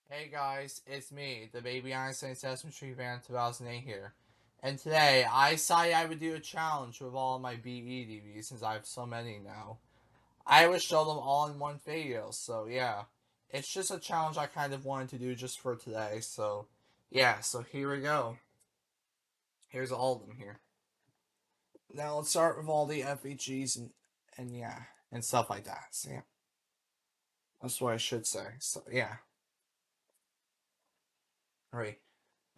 Hey guys, it's me, the baby Einstein Sesame Street fan 2008 here. And today, I decided I would do a challenge with all my BE DVDs since I have so many now. I would show them all in one video, so yeah. It's just a challenge I kind of wanted to do just for today, so yeah, so here we go. Here's all of them here. Now let's start with all the FHGs and yeah, and stuff like that. So yeah, that's what I should say. So yeah. Alright.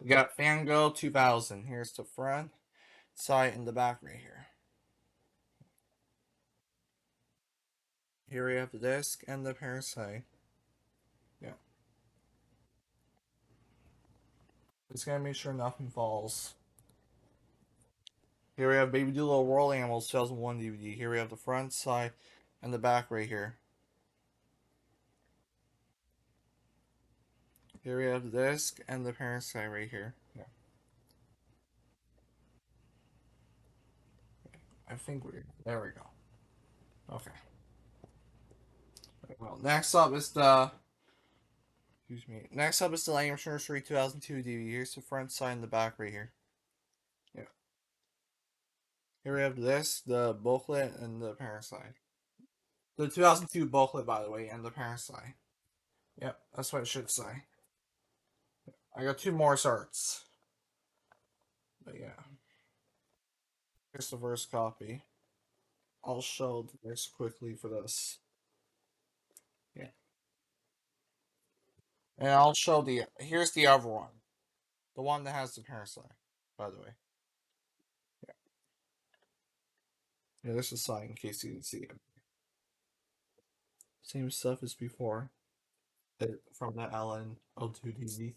We got Fangirl 2000. Here's the front, side, and the back right here. Here we have the disc and the parasite. Yeah. Just gotta make sure nothing falls. Here we have Baby Doolittle World Animals 2001 DVD. Here we have the front, side, and the back right here. Here we have the disc and the parasite right here. Yeah. I think we're there we go. Okay. Well, next up is the excuse me. Next up is the Language Nursery 2002 DVD. Here's the front, side, and the back right here. Yeah. Here we have this, the booklet, and the parasite. The 2002 booklet, by the way, and the parasite. Yep, that's what it should say. I got two more certs. But yeah. Here's the first copy. I'll show this quickly for this. Yeah. And I'll show the here's the other one. The one that has the parasite, by the way. Yeah. Yeah, this is side in case you didn't see it. Same stuff as before. From the Ellen O2 DVD.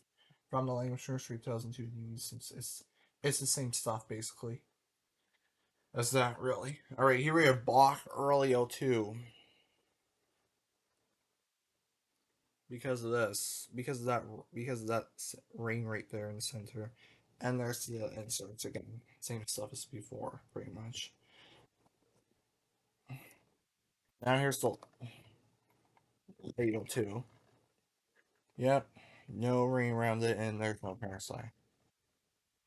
From the Language Nursery 2002 DVD. It's the same stuff basically. That's that really. Alright, here we have Bach early O2. Because of this, because of that ring right there in the center, and there's the inserts again, same stuff as before, pretty much. Now here's the ladle too. Yep, no ring around it, and there's no parasite.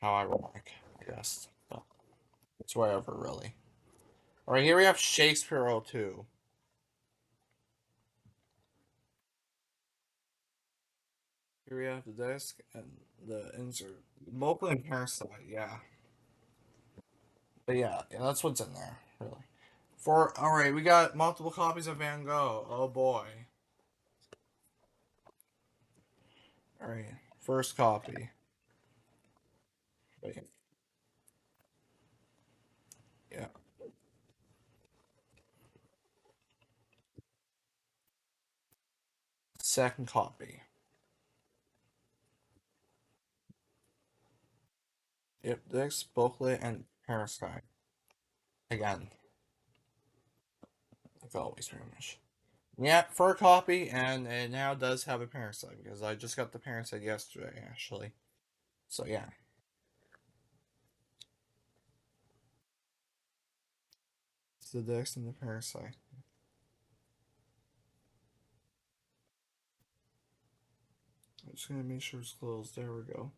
How ironic, I guess. But it's whatever, really. All right, here we have Shakespeare O2. Here we have the disc and the insert. Mostly in parasite, yeah. But yeah, that's what's in there, really. For all right, we got multiple copies of Van Gogh. Oh boy. All right, first copy. Wait, yeah, second copy. Yep, this booklet and parasite again. Like always, pretty much. Yeah, third copy, and it now does have a parasite because I just got the parasite yesterday, actually. So yeah, it's the disc and the parasite. I'm just gonna make sure it's closed. There we go.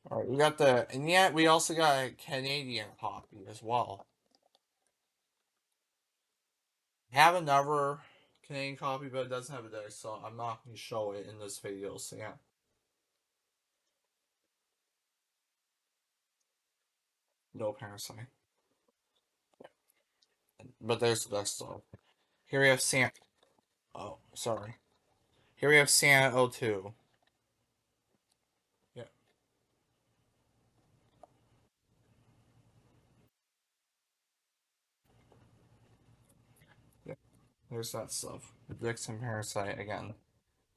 All right, we got the, and yet we also got a Canadian copy as well. Have another Canadian copy, but it doesn't have a disc, so I'm not going to show it in this video. So yeah, no parasite. But there's the disc though. Here we have Santa. Oh, sorry. Here we have Santa O2. Yeah, yeah. There's that stuff. The disc and parasite again.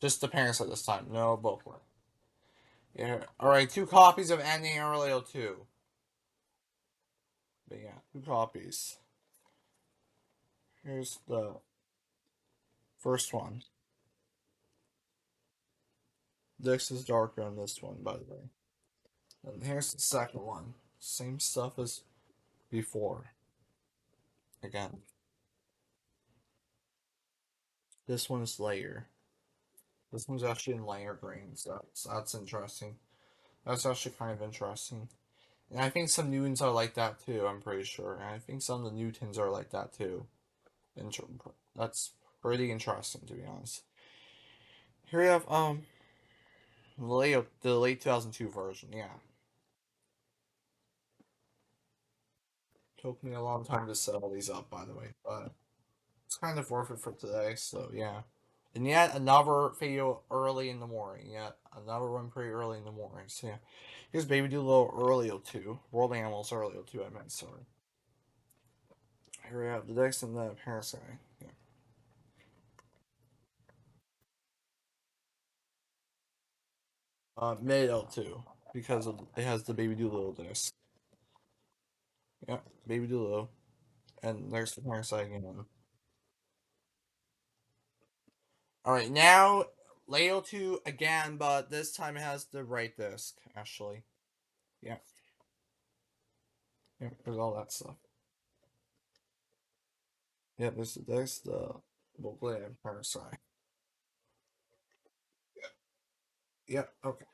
Just the parasite this time. No booklet. Yeah. All right, two copies of Ending Early O2. But yeah, two copies. Here's the first one. This is darker on this one, by the way. And here's the second one. Same stuff as before. Again, this one is layer. This one's actually in layer green, so that's interesting. That's actually kind of interesting. And I think some new ones are like that too, I'm pretty sure. And I think some of the new tins are like that too. Inter- that's pretty interesting, to be honest. Here we have the late 2002 version. Yeah, took me a long time to set all these up, by the way, but it's kind of worth it for today. So yeah, and yet another video early in the morning. Yet another one pretty early in the morning. So yeah, here's Baby Doolittle early 02. World Animals early 02. I meant sorry. Here we have the next and the Parasite. Yeah. Mid 02 because it has the Baby Doolittle disc. Yep, Baby Doolittle. And there's the Parasite again. Alright, now Leo 2 again, but this time it has the right disc, actually. Yeah, yeah, there's all that stuff. Yeah, there's the booklet and Parasite. Yeah, okay.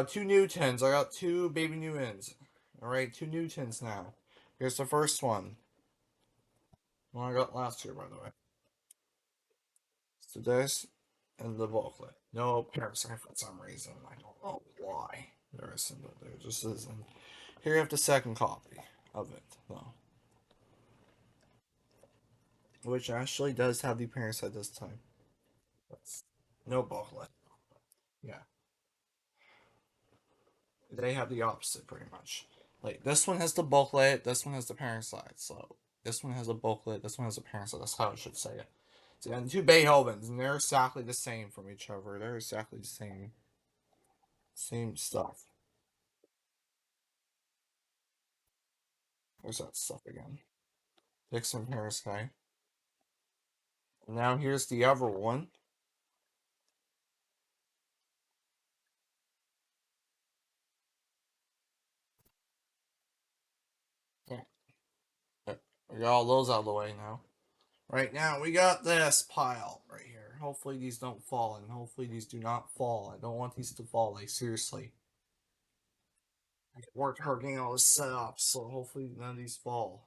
Two new tins. I got two baby new ins. Alright, two new tins now. Here's the first one. One I got last year, by the way. So this and the booklet. No Parasite for some reason. I don't know why. There isn't, but there just isn't. Here you have the second copy of it, though. Which actually does have the Parasite this time. That's no booklet. Yeah. They have the opposite pretty much. Like this one has the booklet, this one has the Parasite. So this one has a booklet, this one has a Parasite. That's how I should say it. So, and two Beethovens, and they're exactly the same from each other. They're exactly the same stuff. There's that stuff again. Dixon Parasite. And now here's the other one. Yeah. We got all those out of the way now. Right now, we got this pile right here. Hopefully these don't fall, and hopefully these do not fall. I don't want these to fall, like, seriously. I worked hard getting all this set up, so hopefully none of these fall.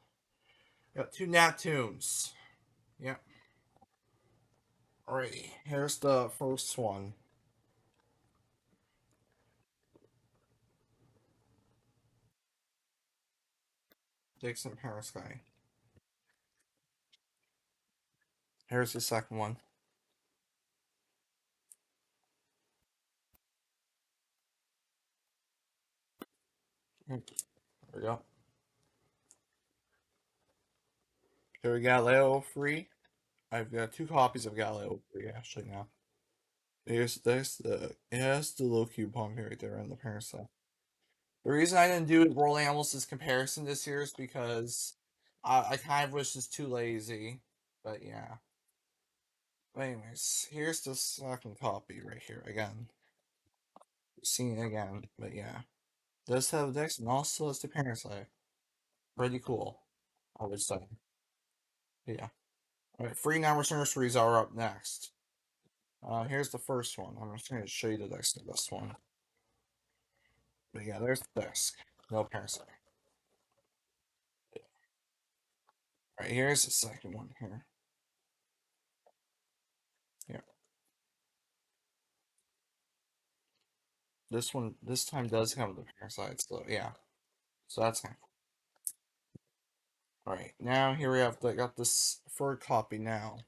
Got two Neptunes. Yep. Alrighty, here's the first one. Dixon Perisky. Here's the second one. There we go. Here we got Galileo free. I've got two copies of Galileo free actually now. There's the it has the low cube pump right there on the parasite. The reason I didn't do World Analysis comparison this year is because I kind of was just too lazy. But yeah. But anyways, here's the second copy right here again. Seeing it again, but yeah. Does have Dex and also has the Parasite. Pretty cool, I would say. But yeah. Alright, free numbers nurseries are up next. Here's the first one. I'm just gonna show you the desk of this one. But yeah, there's the desk. No Parasite. Alright, here's the second one here. Yeah. This one this time does have the Parasite, so yeah. So that's kind of cool. Alright, now here we have got this third copy now.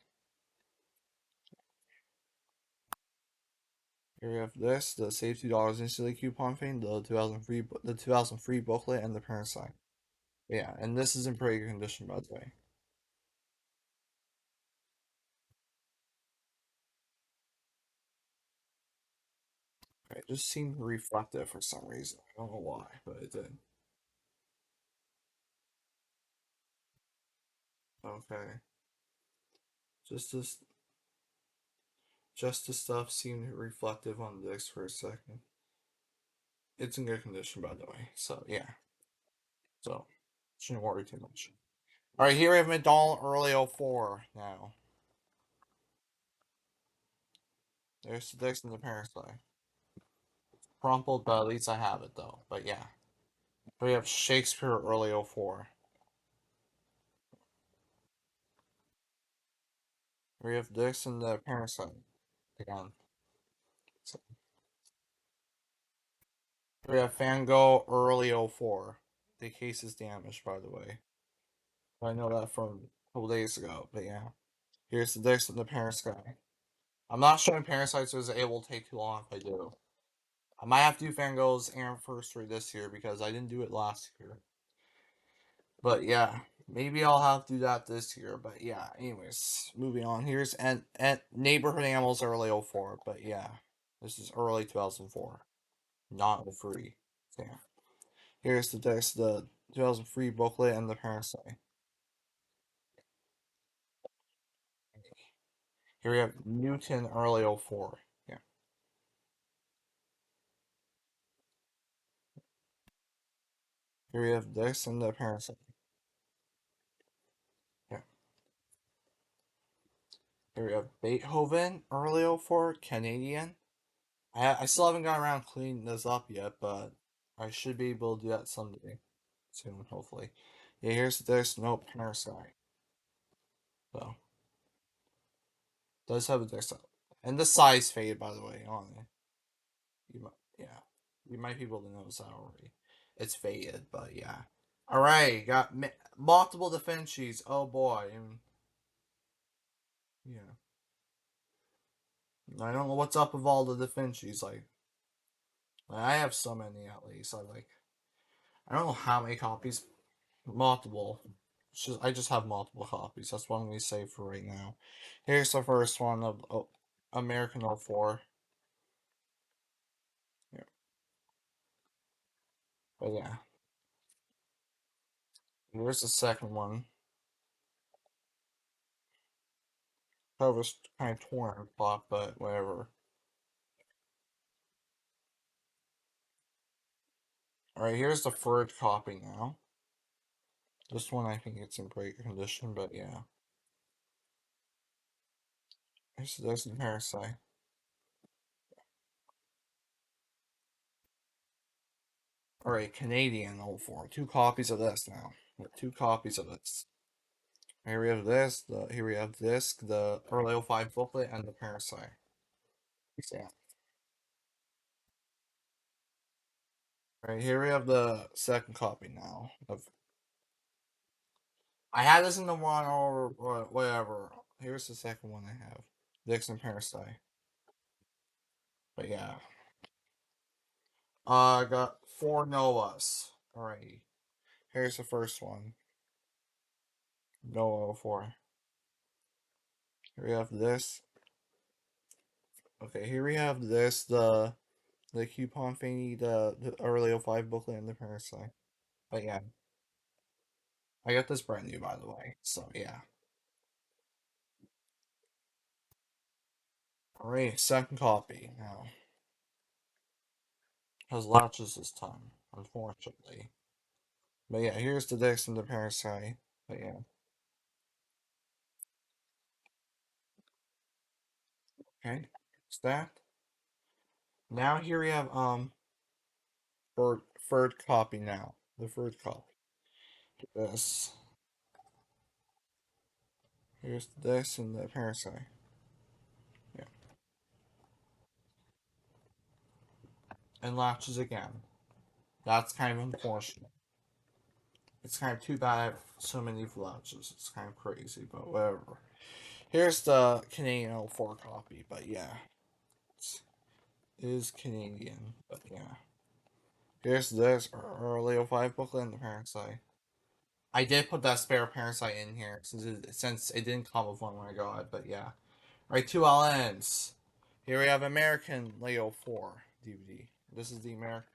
Here we have this, the save $2 instantly coupon thing, the 2003 booklet, and the Parasite. Yeah, and this is in pretty good condition by the way. It just seemed reflective for some reason. I don't know why, but it did. Okay. Just this just the stuff seemed reflective on the disc for a second. It's in good condition by the way, so yeah. So shouldn't worry too much. Alright, here we have McDonald early 04 now. There's the disc and the parasite. Crumpled, but at least I have it though. But yeah. We have Shakespeare early '04. We have this and the parasite again. So we have Van Gogh early '04. The case is damaged, by the way. I know that from a couple days ago, but yeah. Here's the disc and the parasite. I'm not showing parasites because it will take too long if I do. I might have to do Van Gogh's anniversary this year because I didn't do it last year. But yeah, maybe I'll have to do that this year. But yeah, anyways, moving on. Here's and Neighborhood Animals early '04. But yeah, this is early 2004, not '03. So yeah, here's the 2003 booklet and the parasite. Here we have Newton early '04. Yeah, here we have this and the parasite. Yeah, here we have Beethoven early '04 Canadian. I still haven't gotten around cleaning this up yet, but I should be able to do that someday soon, hopefully. Yeah, here's this note parasite. So does have a disc, and the size fade by the way on it. You might, yeah, you might be able to notice that already. It's faded, but yeah. All right, got multiple Da Vinci's. Oh boy, and yeah, I don't know what's up with all the Da Vinci's. Like I have so many at least. I don't know how many copies. Multiple. I just have multiple copies. That's what I'm going to say for right now. Here's the first one of American '04. Yeah, but yeah. Here's the second one. Cover's kind of torn apart, but whatever. Alright, here's the third copy now. This one I think it's in great condition, but yeah. Here's this in Parasite. Alright, Canadian '04. Two copies of this now. Two copies of this. Here we have this, here we have this, the early '05 booklet, and the Parasite. Yeah. Right here we have the second copy now. I had this in the one or whatever. Here's the second one I have. Dixon Parasite. But yeah. I got four Noahs. Alrighty. Here's the first one. Noah 4. Here we have this. Okay, here we have this, the coupon thingy, the early '05 booklet and the Parasite. But yeah. I got this brand new by the way. So yeah. Alright, second copy now. Has latches this time, unfortunately. But yeah, here's the Dex and the Parasite. But yeah, okay. It's that. Now here we have third copy now. The third copy. This. Here's the Dex and the Parasite. Yeah. And latches again. That's kind of unfortunate. It's kind of too bad so many latches. It's kind of crazy, but whatever. Here's the Canadian '04 copy, but yeah. It is Canadian, but yeah. Here's this early '05 booklet and the Parasite. I did put that spare Parasite in here since it didn't come with one when I got it, but yeah. Alright, two LNs. Here we have American Leo 4 DVD. This is the American.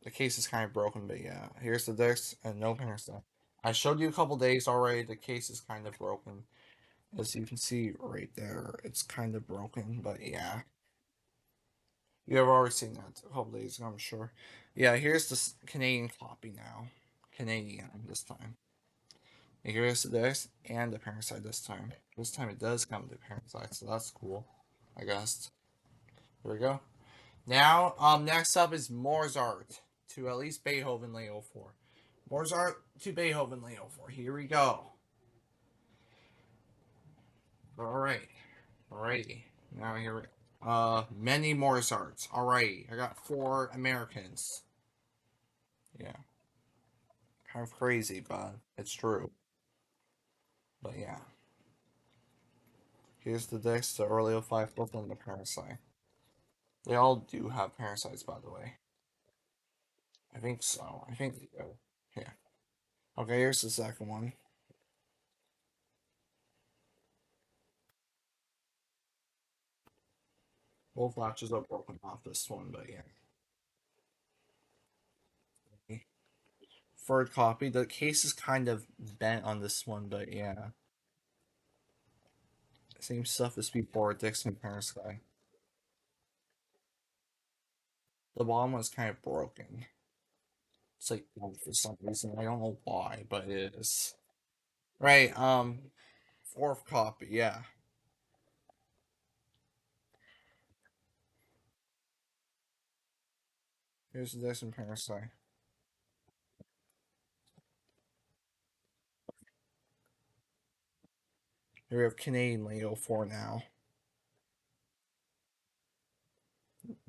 The case is kind of broken, but yeah. Here's the disc and no Parasite. I showed you a couple days already. The case is kind of broken. As you can see right there, it's kind of broken, but yeah. You have already seen that a couple days ago, I'm sure. Yeah, here's the Canadian copy now. Canadian this time. Here's this and the Parasite this time. This time it does come to Parasite, so that's cool. I guess. Here we go. Now, next up is Mozart to at least Beethoven Leo 4. Mozart to Beethoven Leo 4. Here we go. Alright. Alrighty. Now here we go. Many Mozarts. Alrighty. I got 4 Americans. Yeah. Kind of crazy, but it's true. But yeah. Here's the disc, the early 05 Brooklyn, the Parasite. They all do have parasites, by the way. I think so. I think they do. Yeah. Okay, here's the second one. Both latches are broken off this one, but yeah. Third copy. The case is kind of bent on this one, but yeah. Same stuff as before, Dixon Parasite. The bottom one's kind of broken. It's like for some reason. I don't know why, but it is. Right, fourth copy, yeah. Here's the Dixon Parasite. Here we have Canadian Leo 4 now.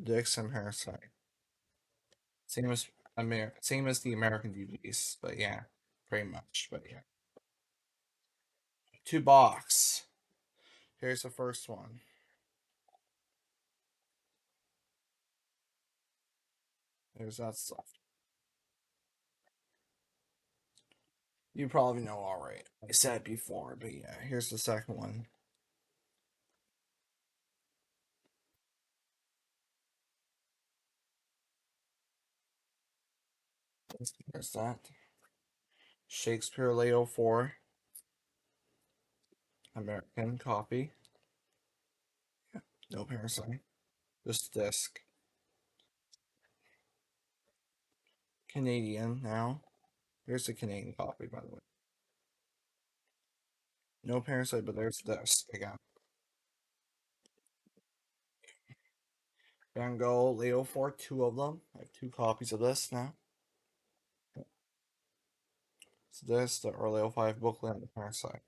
Dixon Parasite. Same as same as the American DVDs, but yeah, pretty much. But yeah. 2 box. Here's the first one. There's that stuff. You probably know alright. I said it before, but yeah, here's the second one. There's that. Shakespeare Leo 4, American copy. Yeah, no parasite. Just disc. Canadian now. Here's the Canadian copy, by the way. No parasite, but there's this again. Van Gogh Leo 4, 2 of them. I have 2 copies of this now. So this, the early '05 booklet, and the parasite.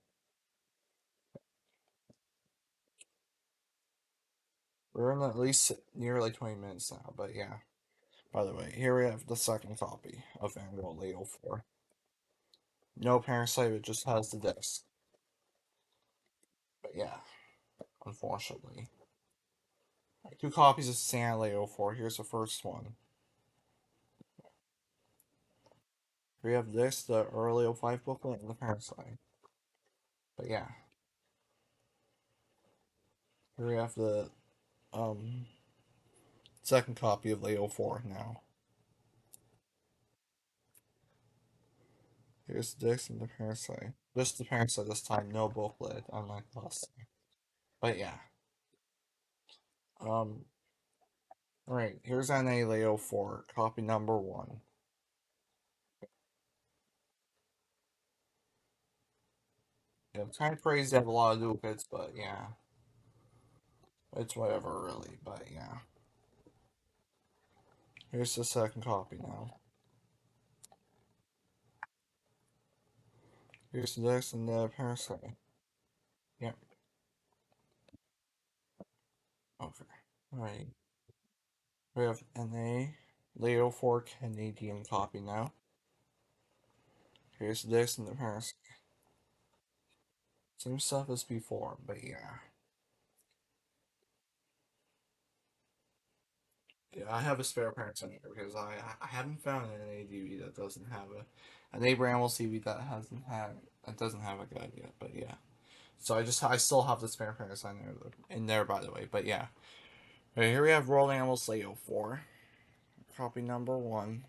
We're in at least nearly 20 minutes now, but yeah. By the way, here we have the second copy of Van Gogh Leo 4. No parasite, it just has the disc. But yeah, unfortunately. 2 copies of Santa Leo 4. Here's the first one. We have this, the early '05 booklet, and the parasite. But yeah. Here we have the um second copy of Leo 4 now. Here's the disc and the parasite. Just the parasite this time, no booklet, unlike last time. But yeah. Um Alright, here's NA Leo 4, copy number 1. Yeah, it's kind of crazy to have a lot of duplicates, but yeah. It's whatever, really, but yeah. Here's the second copy now. Here's the disc and the parasite. Yep. Okay. Alright. We have NA Leo 4 Canadian copy now. Here's the disc and the parasite. Same stuff as before, but yeah. Yeah, I have a spare parasite here because I haven't found an ADV that doesn't have an Abraham CV that doesn't have a guide yet, but yeah. So I still have the spare parasite in there by the way, but yeah. Okay, here we have World Animals Leo 4, copy number 1.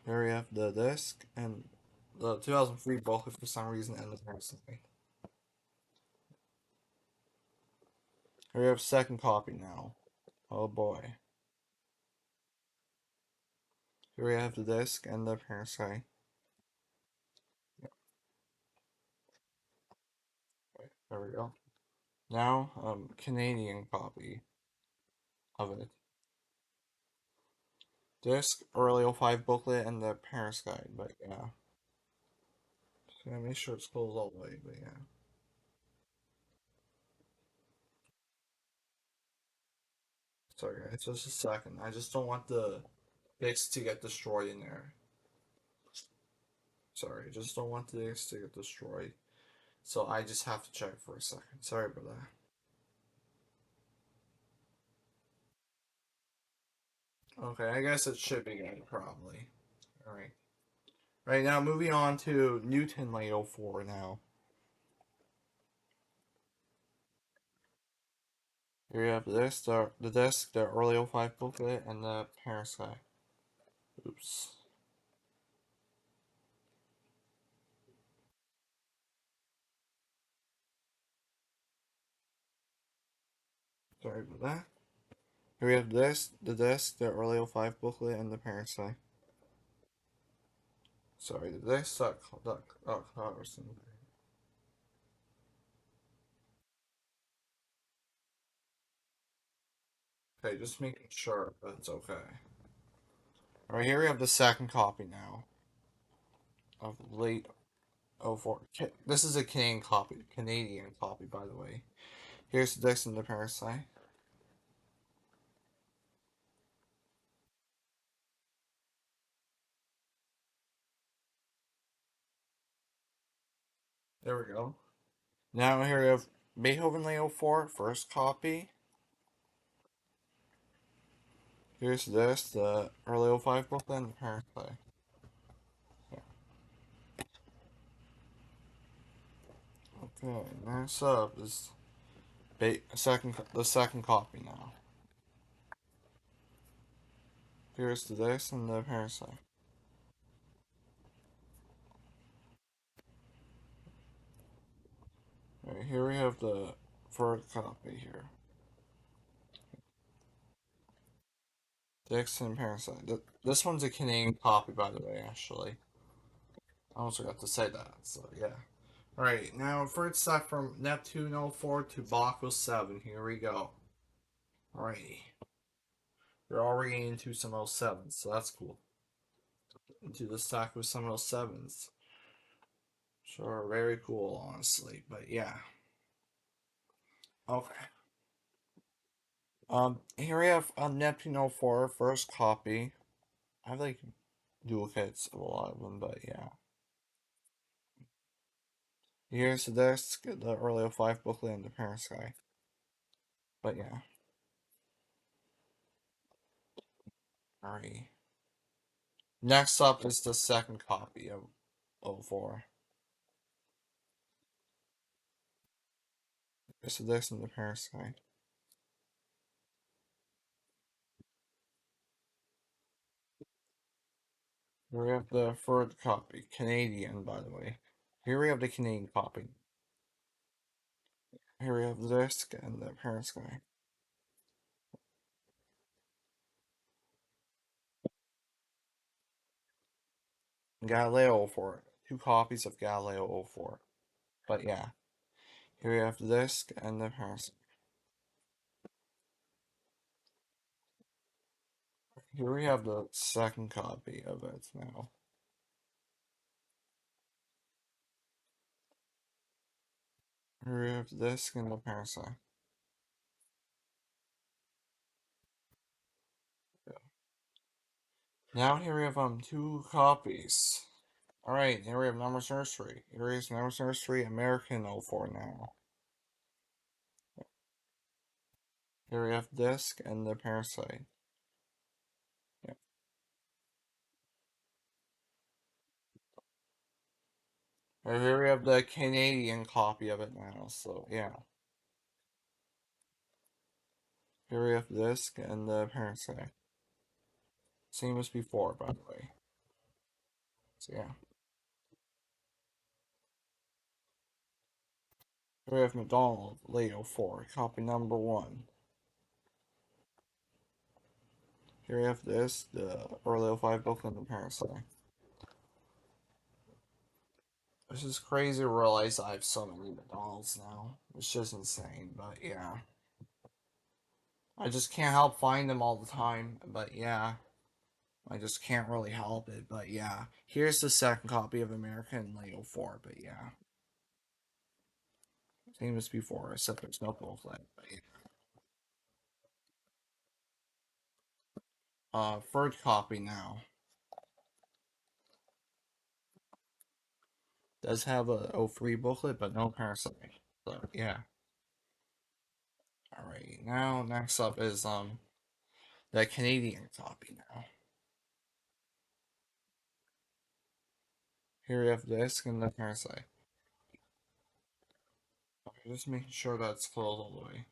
Here we have the disc and the 2003 booklet for some reason and the parasite. Here we have second copy now. Oh boy. Here we have the disc and the parasite. There we go. Now, Canadian copy of it. Disc, early '05 booklet, and the Paris guide, but yeah. Just gotta make sure it's closed all the way, but yeah. Sorry, guys, just a second. I just don't want the disc to get destroyed in there. Sorry, just don't want the disc to get destroyed. So I just have to check for a second. Sorry about that. Okay, I guess it should be good, probably. Alright. Right now, moving on to Newton Late '04 now. Here you have this, the disc, the early '05 booklet, and the Paris guide. Oops. Sorry about that. Here we have this, the disc, the early '05 booklet, and the Paris guide. Sorry, the disc, Carson. Okay, just making sure, but it's okay. Alright, here we have the second copy now of late '04. This is a Canadian copy, by the way. Here's the disc and the Paris guide. There we go. Now here we have Beethoven Late '04, first copy. Here's this, the early '05 booklet and the Paris guide. Yeah. Okay, next up is the second copy now. Here's the disc and the Paris guide. Right, here we have the first copy here. Disc and Paris guide. This one's a Canadian copy, by the way, actually. I also got to say that, so yeah. Alright, now first stuff from Neptune '04 to Bach '07. Here we go. Alrighty. We're already into some '07s, so that's cool. Into the stack with some '07s. Sure, very cool, honestly. But yeah. Okay. Here we have Neptune '04, first copy. I have like duplicates of a lot of them, but yeah. Here's the disc, the early '05 booklet, and the Paris guide. But yeah. Alright. Next up is the second copy of '04. Here's the disc and the Paris guide. Here we have the third copy, Canadian, by the way. Here we have the Canadian copy. Here we have the disc and the Paris guide. Galileo '04. Two copies of Galileo '04. But yeah, here we have the disc and the Paris. Here we have the second copy of it now. Here we have the disc and the Paris. Yeah. Now here we have two copies. Alright, here we have Numbers Nursery. Here is Numbers Nursery American '04 now. Here we have disc and the Parasite. Yeah. And here we have the Canadian copy of it now, so yeah. Here we have disc and the Parasite. Same as before, by the way. So yeah. Here we have McDonald Late '04, copy number 1. Here we have this, the early '05 book and the Parasite. It's just crazy to realize I have so many McDonald's now. It's just insane, but yeah. I just can't help find them all the time, but yeah. I just can't really help it, but yeah. Here's the second copy of American Lego 4, but yeah. Same as before, except there's no booklet, but yeah. Third copy now. Does have a '03 booklet, but no Parasite. So yeah. Alright, now next up is the Canadian copy now. Here we have the disc and the Parasite. Okay, just making sure that's closed all the way.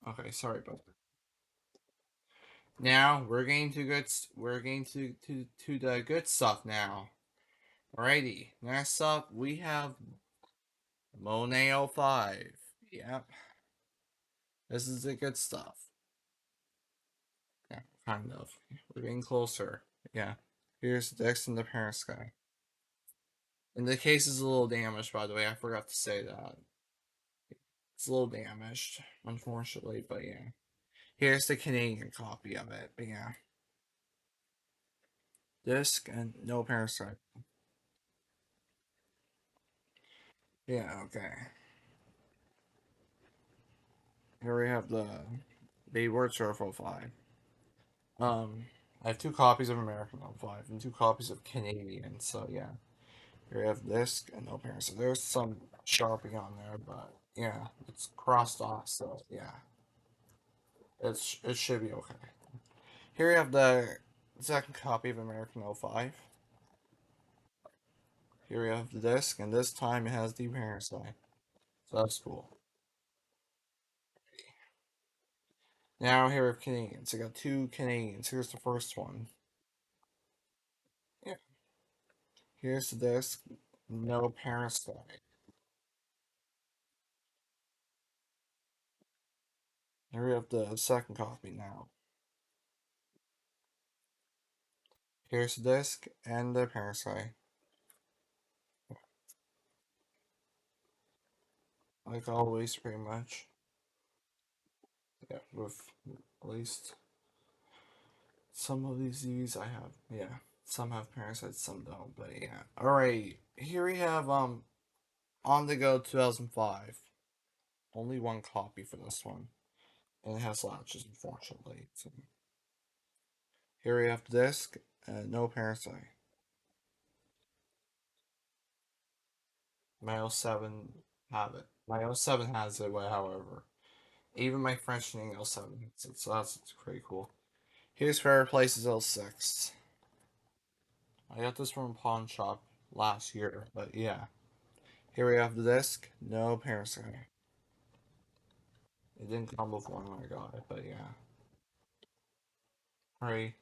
Okay, sorry about that. Now we're getting to the good stuff now. Alrighty, next up we have Monet '05. Yep, this is the good stuff. Yeah, kind of. We're getting closer. Yeah. Here's the Dex and the parent sky. And the case is a little damaged, by the way. I forgot to say that. It's a little damaged, unfortunately, but yeah. Here's the Canadian copy of it, but yeah. Disc and no parasite. Yeah, okay. Here we have the Baby Word Surf '05. I have two copies of American '05 and two copies of Canadian, so yeah. Here we have disc and no parasite. There's some Sharpie on there, but yeah, it's crossed off, so yeah. It should be okay. Here we have the second copy of American '05. Here we have the disc, and this time it has the parasite. So that's cool. Now here we have Canadians. I got two Canadians. Here's the first one. Yeah. Here's the disc. No parasite. Here we have the second copy now. Here's the disc and the parasite. Like always, pretty much. Yeah, with at least some of these DVDs I have. Yeah. Some have parasites, some don't, but yeah. Alright. Here we have On the Go 2005. Only one copy for this one. And it has latches, unfortunately. So here we have the disc, no parasite. My '07 have it. My '07 has it, however. Even my French Ning '07 has it, so that's pretty cool. Here's Fair Places '06. I got this from a pawn shop last year, but yeah. Here we have the disc, no parasite. It didn't come before when I got it, but yeah. Hurry.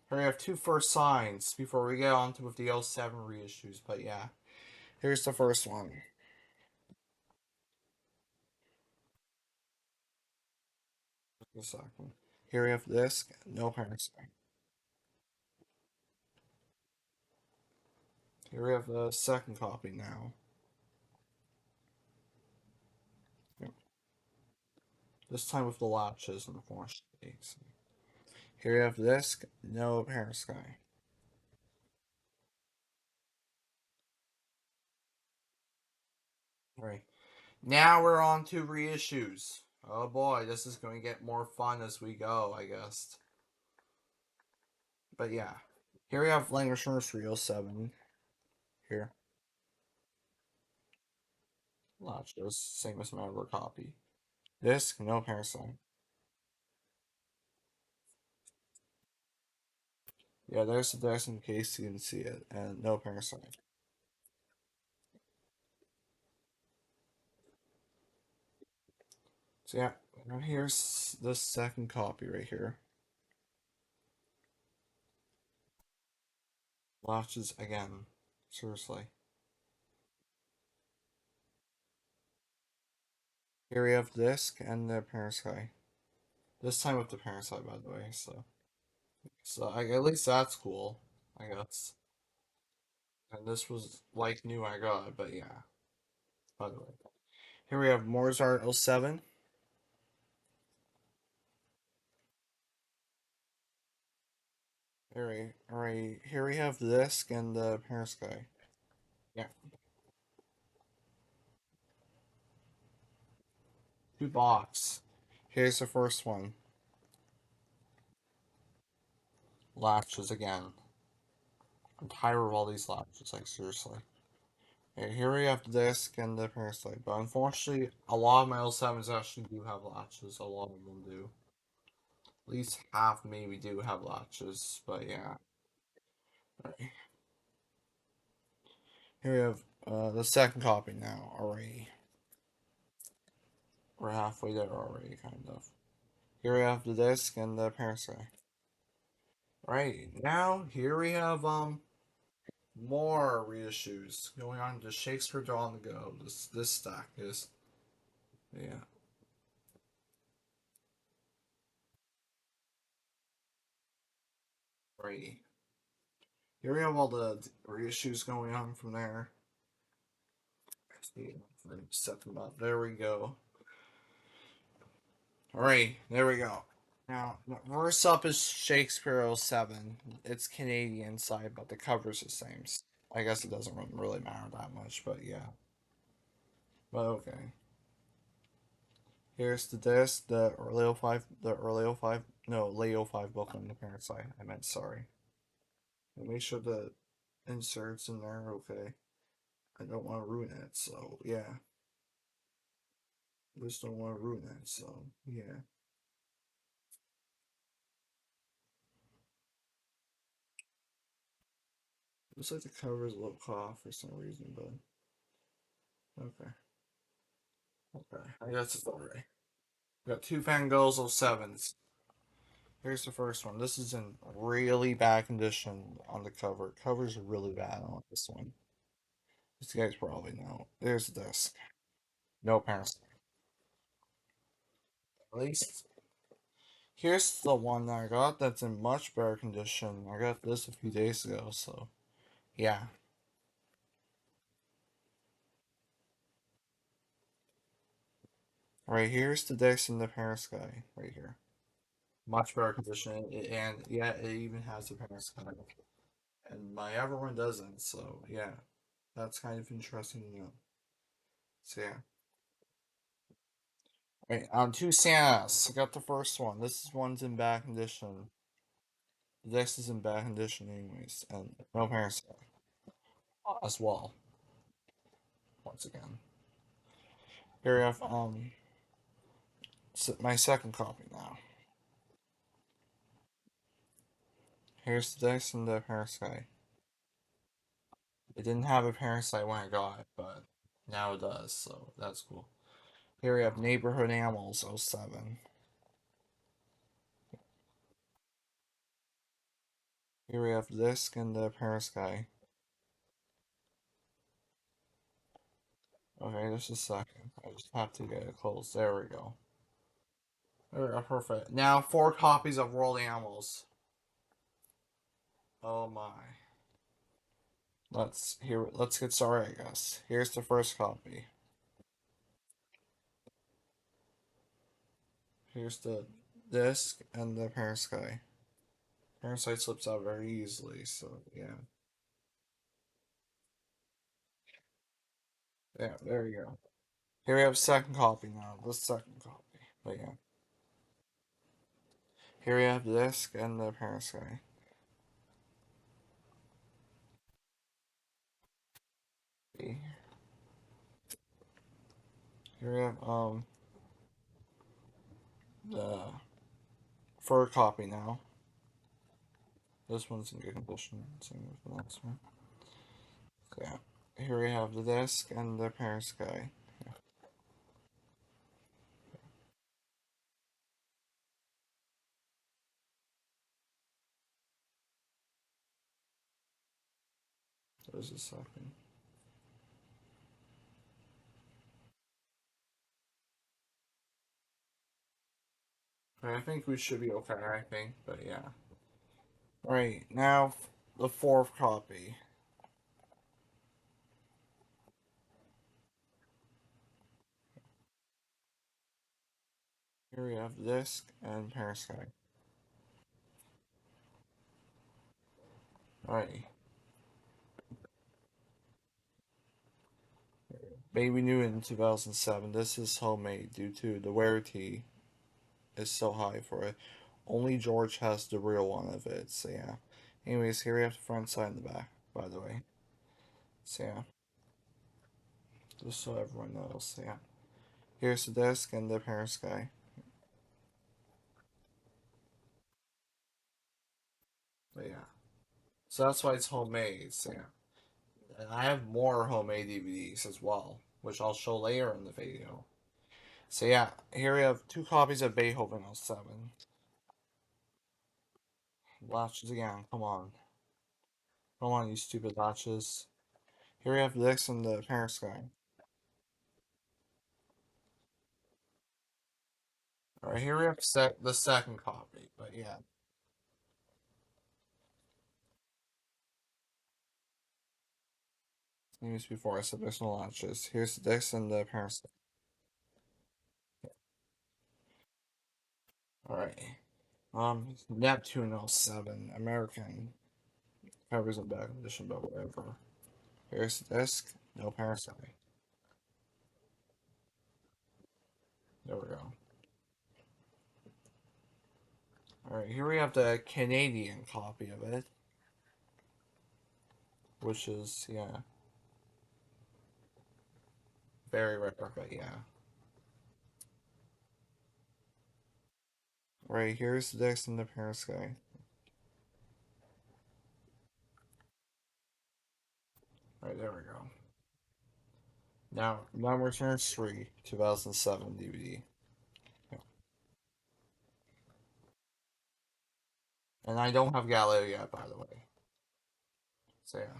Hurry, I have two first signs before we get on to with the '07 reissues, but yeah. Here's the first one. Just a second. Here we have the disc, no parasite. Here we have the second copy now. Yep. This time with the latches, unfortunately. So here we have the disc, no parasite. Right. Now we're on to reissues. Oh boy, this is going to get more fun as we go, I guess. But yeah. Here we have Language Nursery '07. Here. Latches, same as my other copy. Disc, no parasite. Yeah, there's the disc in case you can see it, and no parasite. So yeah, now here's the second copy right here. Latches again. Seriously. Here we have the disc and the parasite. This time with the parasite, by the way, so. So at least that's cool, I guess. And this was like new I got, but yeah. By the way, here we have Mozart '07. Alright, here we have the disc and the periscope. Yeah, two box. Here's the first one. Latches again. I'm tired of all these latches, like seriously. Okay, here we have the disc and the periscope, but unfortunately, a lot of my L7s actually do have latches. A lot of them do. At least half maybe do have latches, but yeah. Alright. Here we have the second copy now already. We're halfway there already, kind of. Here we have the disc and the periscope. Right now, here we have more reissues going on to Shakespeare on the Go. This stack is, yeah. Right. Here we have all the reissues going on from there. Let me set them up. There we go. Alright, there we go. Now, first up is Shakespeare '07. It's Canadian side, but the cover's the same. I guess it doesn't really matter that much, but yeah. But okay. Here's the disc, the early '05, no, late '05 book on the parent side. I meant sorry. And make sure the inserts in there are okay. I don't want to ruin it, so yeah. I just don't want to ruin it, so yeah. Looks like the cover is a little off for some reason, but okay. Okay. I guess it's alright. Got two Van Goghs '07s. Here's the first one. This is in really bad condition on the cover. Cover's really bad on this one. This guys probably know. There's the disc. No parents. At least here's the one that I got that's in much better condition. I got this a few days ago, so yeah. Right here's the disc in the parent sky. Right here. Much better condition, and yeah, it even has a parent sky. And my other one doesn't, so yeah. That's kind of interesting to know. So yeah. Right, on two Santas. I got the first one. One's in bad condition. The disc is in bad condition anyways, and no parent as well. Once again. Here we have my second copy now. Here's the dice and the parasite. It didn't have a parasite when I got it, but now it does, so that's cool. Here we have Neighborhood Animals '07. Here we have the disc and the parasite. Okay, just a second. I just have to get it closed. There we go. There we go, perfect. Now four copies of World Animals. Oh my. Let's get started, I guess. Here's the first copy. Here's the disc and the parasite. Parasite slips out very easily, so yeah. Yeah, there you go. Here we have second copy now. The second copy. But yeah. Here we have the disc and the parasite. Here we have the third copy now. This one's in good condition. Same with the next one. So yeah. Here we have the disc and the parasite. Yeah, there's a second. But I think we should be okay, I think. But yeah. Right, now the fourth copy. Here we have disc and periscope. Alright. Baby new in 2007. This is homemade due to the rarity is so high for it. Only George has the real one of it, so yeah. Anyways, here we have the front side and the back, by the way. So yeah, just so everyone knows, so yeah. Here's the disc and the parent sky. But yeah. So that's why it's homemade, so yeah. And I have more homemade DVDs as well, which I'll show later in the video. So yeah, here we have two copies of Beethoven '07. Latches again, come on. Come on, you stupid latches. Here we have this and the parent sky. Alright, here we have the second copy, but yeah. News before I said there's no latches. Here's the disc and the parent sky. Alright. Neptune '07, American. Covers in bad condition, but whatever. Here's the disc, no parent sky. There we go. Alright, here we have the Canadian copy of it, which is, yeah, very rare, but yeah. Right, here's the disc and the parent sky. Right, there we go. Now Returns 3, 2007 DVD. Yeah. And I don't have Galileo yet, by the way. So yeah.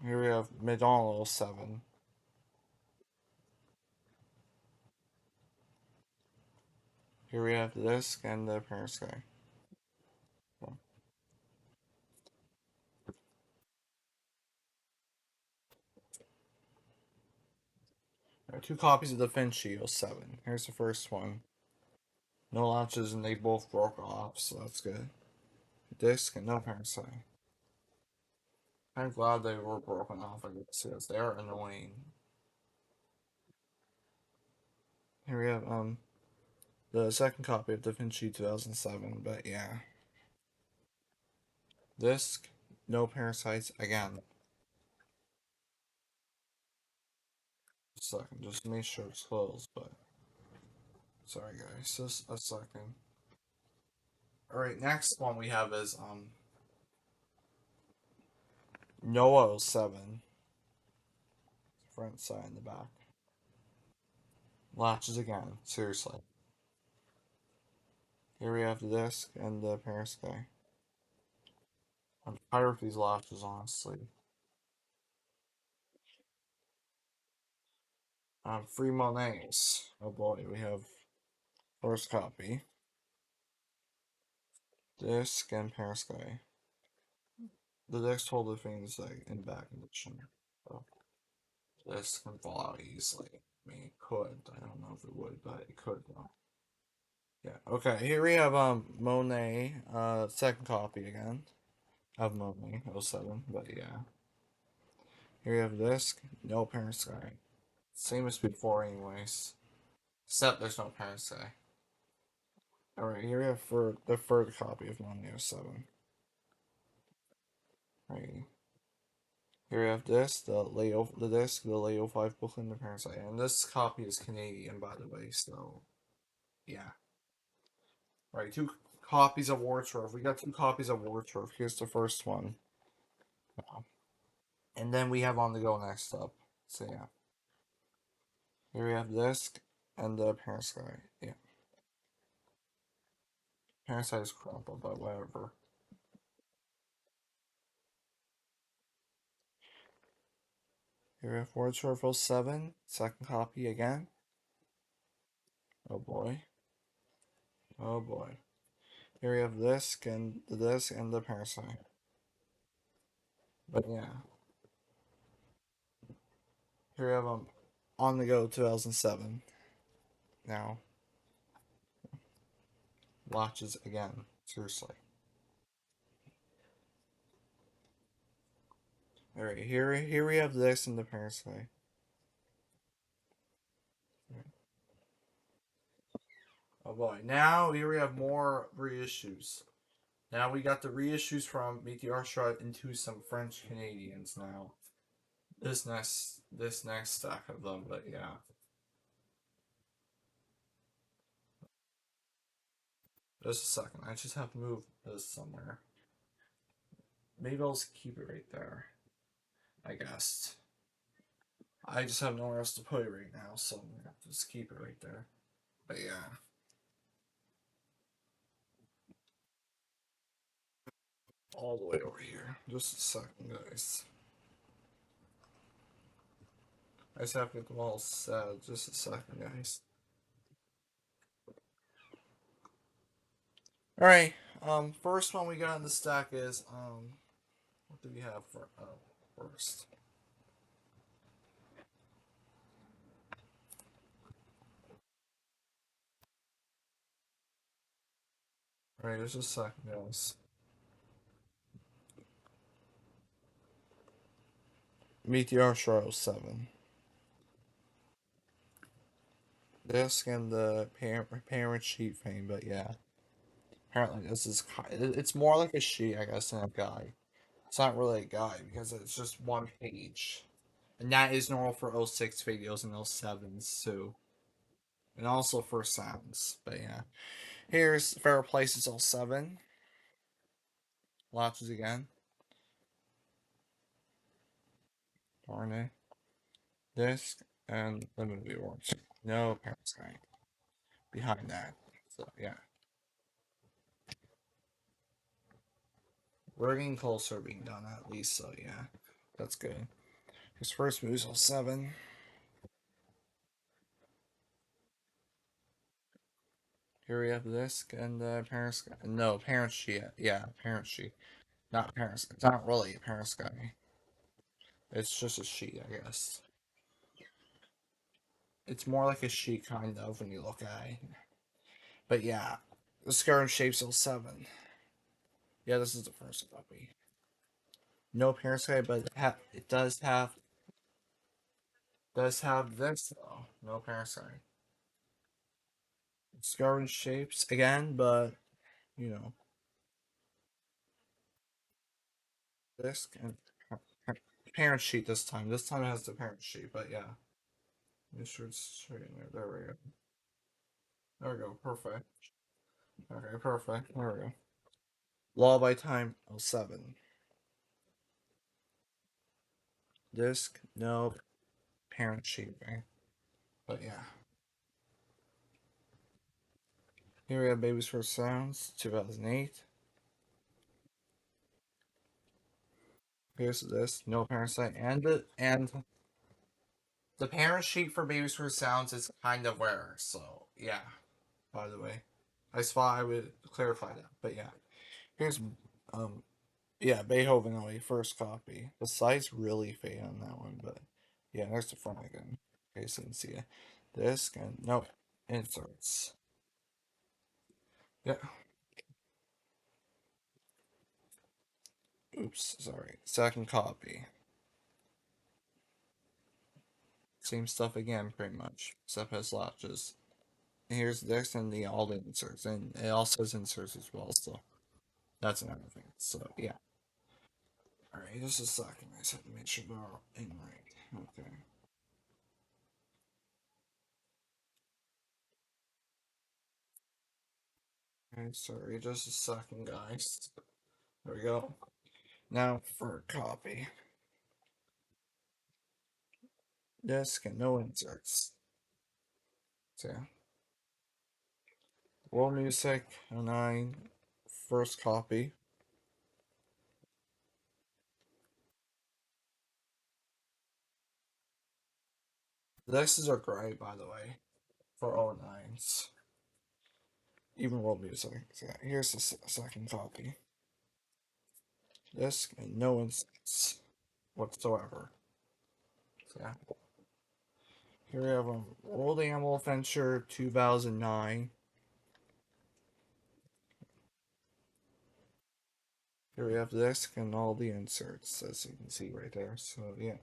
Here we have Madonna '07. Here we have the disc and the parent sky. Yeah. There are two copies of the Vinci '07. Here's the first one. No latches and they both broke off, so that's good. Disc and no parent sky. I'm glad they were broken off, I guess, because they are annoying. Here we have the second copy of Da Vinci 2007, but yeah. Disc, no parasites again. Just a second, just make sure it's closed, but sorry guys, just a second. Alright, next one we have is Noah '07. Front side and the back. Latches again, seriously. Here we have the disc and the parent sky. I'm tired of these latches, honestly. Free Monets. Oh boy, we have first copy. Disc and parent sky. The disc holder thing is like in back condition. So this can fall out easily. I mean, it could. I don't know if it would, but it could though. Yeah. Okay. Here we have Monet. Second copy again of Monet '07. But yeah. Here we have disc. No parent sky. Same as before, anyways. Except there's no parent sky. All right. Here we have for the third copy of Monet '07. Right. Here we have this, the disc, the Leo 5 booklet, and the parent side. And this copy is Canadian, by the way, so yeah. Right, two copies of War Trophy. We got two copies of War Trophy. Here's the first one. And then we have On the Go next up. So yeah. Here we have disc and the parent side. Yeah. Parent side is crumpled, but whatever. Here we have War Trophy '07, second copy again. Oh boy. Oh boy. Here we have this and the parasite. But yeah, here we have on the go 2007. Now watches again. Seriously. All right, here we have this and the parasite. Oh boy! Now here we have more reissues. Now we got the reissues from Meteor Shroud into some French Canadians. Now this next stack of them, but yeah, just a second. I just have to move this somewhere. Maybe I'll just keep it right there. I guess. I just have nowhere else to put it right now, so I'm gonna have to just keep it right there. But yeah, all the way over here. Just a second, guys. I just have to get them all set. Just a second, guys. All right. First one we got in the stack is what do we have for first? All right, just a second, guys. Meteor Shower 7. Disc and the parent sheet frame, but yeah. Apparently this is it's more like a sheet, I guess, than a guide. It's not really a guide because it's just one page. And that is normal for '06 videos and '07s too. And also for sounds. But yeah. Here's Fair Places '07. Latches again. Darn it. Disc and the movie awards. No parent sky behind that. So yeah. We're getting closer to being done at least, so yeah. That's good. His first movie was '07. Here we have this and parent sky. No, parent sheet. Yeah, parent sheet. Not parent sky. It's not really a parent sky. It's just a sheet, I guess. It's more like a sheet, kind of, when you look at it. But yeah, the Scar and Shapes '07. Yeah, this is the first copy. No parent sky, but it does have this though. No parent sky. Scar and Shapes again, but you know, this and parent sheet this time. This time it has the parent sheet, but yeah. Make sure it's straight in there. There we go. There we go. Perfect. Okay, perfect. There we go. Law by Time '07. Disc, no parent sheet, right? But yeah. Here we have Baby's First Sounds, 2008. Here's this, no parasite, and the parent sheet for Baby's First Sounds is kind of rare. So yeah, by the way, I thought I would clarify that. But yeah, here's um yeah Beethoven only first copy. The size really fade on that one, but yeah, there's the front again. Okay, so you can see it. Disc and no inserts. Yeah. Oops, sorry. Second copy. Same stuff again, pretty much, except has latches. Here's this and the all the inserts, and it also has inserts as well. So that's another thing. So yeah. All right, just a second. I just have to make sure they're all in right. Okay. Okay, sorry, just a second, guys. There we go. Now for copy. Disc and no inserts. So yeah. World Music '09 first copy. This is are great, by the way, for '09s. even world music. So yeah, here's the second copy. Disc and no inserts whatsoever. So yeah. Here we have World Animal Adventure 2009. Here we have the disc and all the inserts, as you can see right there. So yeah,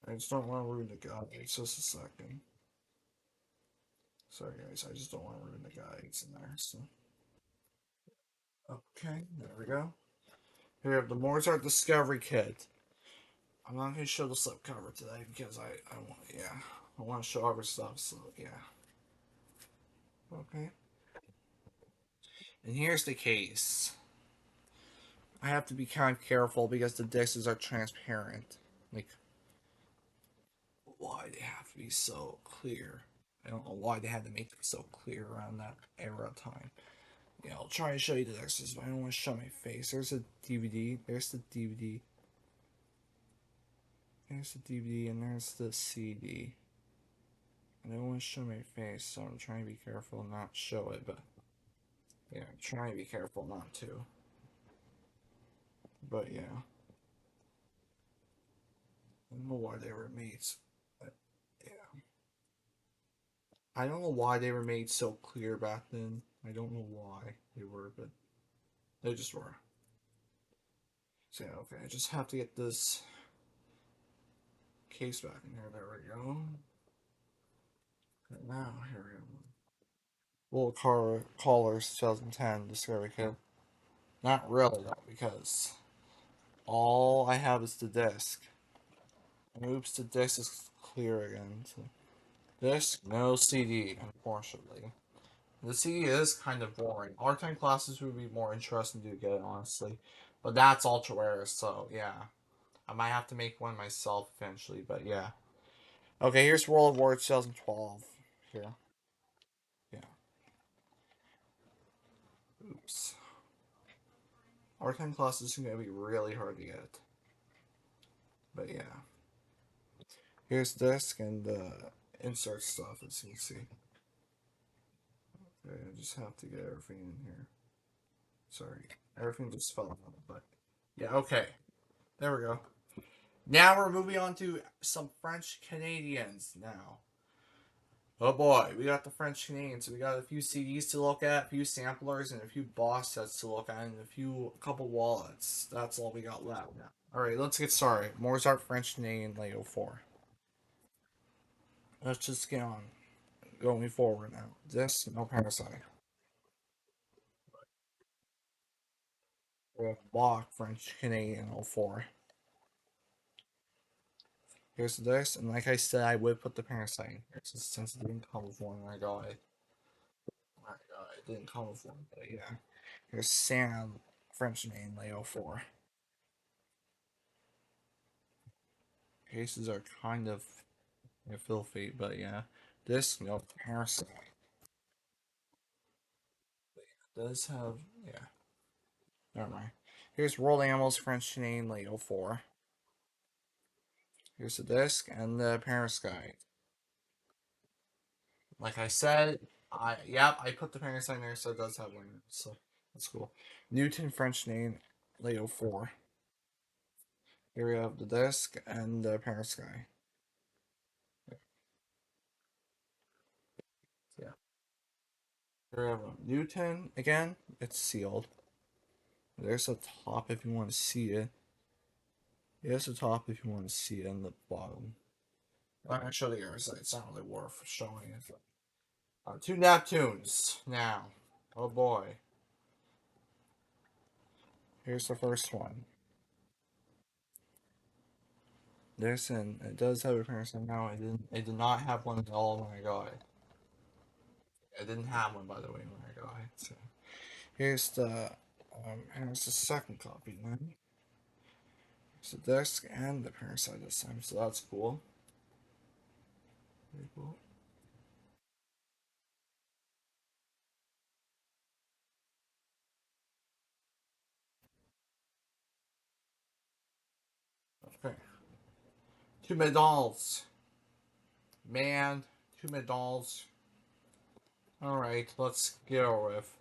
I just don't want to ruin the guides. Just a second. Sorry guys, I just don't want to ruin the guides in there. So okay, there we go. Here we have the Mozart Discovery Kit. I'm not going to show the slipcover today because I want, yeah, I want to show other stuff. So yeah, okay. And here's the case. I have to be kind of careful because the discs are transparent. Like, why they have to be so clear? I don't know why they had to make them so clear around that era of time. Yeah, I'll try to show you the discs, but I don't want to show my face. There's a DVD. There's the DVD. There's the DVD, and there's the CD. I don't want to show my face, so I'm trying to be careful not show it, but yeah, I'm trying to be careful not to. But yeah, I don't know why they were made. But yeah, I don't know why they were made so clear back then. I don't know why they were, but they just were. So yeah, okay, I just have to get this case back in there. There we go. And now here we go. Little car callers 2010 Discovery Kit. Not really though, because all I have is the disc. Oops, the disc is clear again. So disc, no CD, unfortunately. The CD is kind of boring. Art time classes would be more interesting to get, honestly. But that's ultra rare, so yeah. I might have to make one myself eventually, but yeah. Okay, here's World of War 2012. Here. Yeah. Oops. Art time classes are going to be really hard to get. But yeah. Here's disc and insert stuff, as you can see. Okay, I just have to get everything in here. Sorry. Everything just fell out, but yeah, okay. There we go. Now we're moving on to some French Canadians now. Oh boy, we got the French Canadians. We got a few CDs to look at, a few samplers, and a few boss sets to look at, and a couple wallets. That's all we got left now. Alright, let's get started. Mozart French Canadian Lego 4. Let's just get on going forward now. This, no parasite. We have Bach French Canadian 04. Here's this, and like I said, I would put the parasite in here since it didn't come with one. I got it. It didn't come with one, but yeah. Here's Sam, French name, Leo 4. Cases are kind of filthy, but yeah. This, no, parasite. Does have, yeah. Never mind. Here's World Animals, French name, Leo 4. Here's the disc and the parasite. Like I said, I put the parasite in there, so it does have one. So that's cool. Newton French name, Leo 4. Here we have the disc and the parasite. Yeah. Here we have Newton again. It's sealed. There's a top if you want to see it. There's a top if you want to see it, and the bottom. I'm gonna show the other side. It's not really worth showing it. Two Neptunes now. Oh boy. Here's the first one. This and it does have a parasite now. It did not have one at all when I got it. I didn't have one by the way when I got it. So here's the second copy then. It's the disc and the parasite this time, so that's cool. Very cool. Okay. Two McDonald's. Man, two two McDonald's. Alright, let's get over with.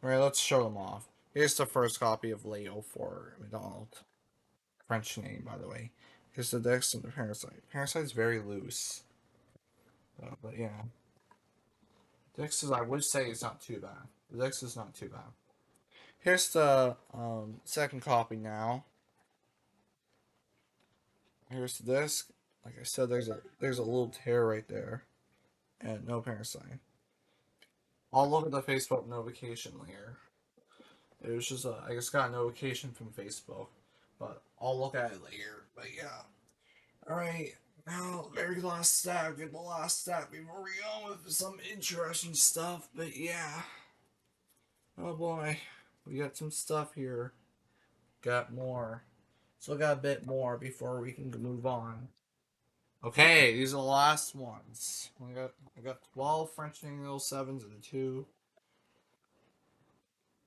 Alright, let's show them off. Here's the first copy of Leo for McDonald. French name, by the way. Here's the Dex and the Parasite. Parasite's very loose. But yeah. Dex is, I would say, it's not too bad. The Dex is not too bad. Here's the second copy now. Here's the disc. Like I said, there's a little tear right there, and no parent sign. I'll look at the Facebook notification later. It was just I just got a notification from Facebook, but I'll look at it later. But yeah, all right. Now, very last step. Get the last step before we go with some interesting stuff. But yeah, oh boy, we got some stuff here. Got more. Still got a bit more before we can move on. Okay, these are the last ones. I got 12 French Nail 07s and two